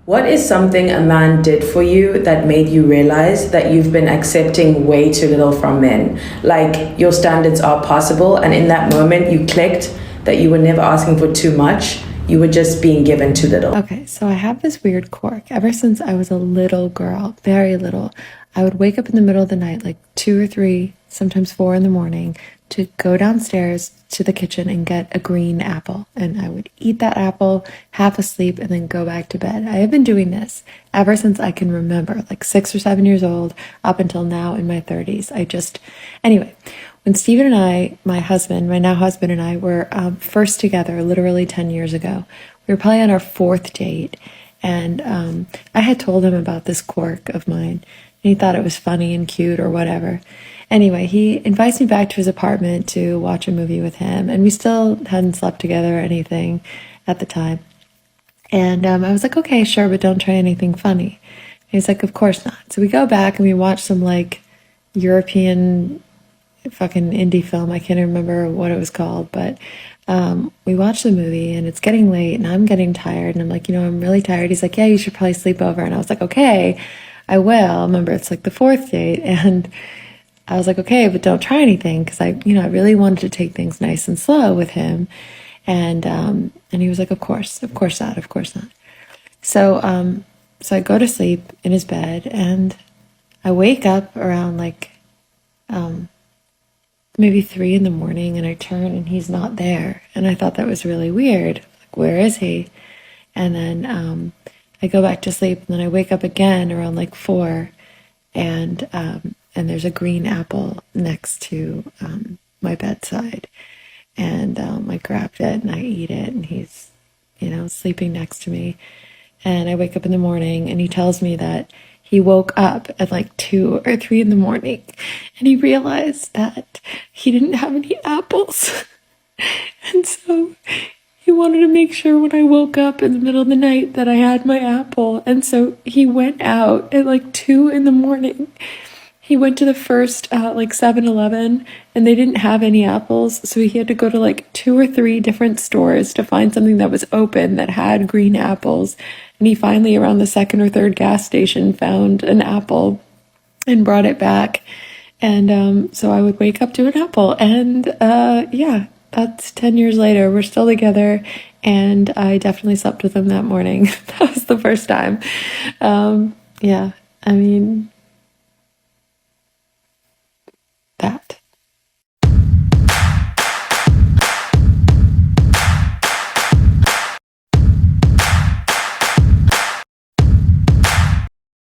What is something a man did for you that made you realize that you've been accepting way too little from men? Like your standards are possible, and in that moment you clicked that you were never asking for too much, you were just being given too little. Okay, so I have this weird quirk. Ever since I was a little girl, very little, I would wake up in the middle of the night, like 2 or 3, sometimes 4 in the morning, to go downstairs to the kitchen and get a green apple. And I would eat that apple, half asleep, and then go back to bed. I have been doing this ever since I can remember, like 6 or 7 years old, up until now in my 30s. Anyway, when Stephen and I, my husband, my now husband and I were first together literally 10 years ago, we were probably on our 4th date. And I had told him about this quirk of mine. And he thought it was funny and cute or whatever. Anyway, he invites me back to his apartment to watch a movie with him. And we still hadn't slept together or anything at the time. And I was like, okay, sure, but don't try anything funny. And he's like, of course not. So we go back and we watch some like European fucking indie film. I can't remember what it was called, but we watched the movie and it's getting late and I'm getting tired. And I'm like, I'm really tired. He's like, yeah, you should probably sleep over. And I was like, okay, I will. Remember, it's like the 4th date. And I was like, okay, but don't try anything. Cause I really wanted to take things nice and slow with him. And he was like, of course not, of course not. So, so I go to sleep in his bed and I wake up around like, maybe 3 in the morning and I turn and he's not there. And I thought that was really weird. Like, where is he? And then, I go back to sleep and then I wake up again around like 4 and there's a green apple next to, my bedside. And, I grabbed it and I eat it and he's, sleeping next to me. And I wake up in the morning and he tells me that he woke up at like 2 or 3 in the morning and he realized that he didn't have any apples. And so he wanted to make sure when I woke up in the middle of the night that I had my apple. And so he went out at like 2 in the morning. He went to the first like 7-Eleven and they didn't have any apples. So he had to go to like 2 or 3 different stores to find something that was open that had green apples. And he finally, around the 2nd or 3rd gas station, found an apple and brought it back. And so I would wake up to an apple. And yeah, that's 10 years later. We're still together. And I definitely slept with him that morning. That was the first time. Yeah, I mean,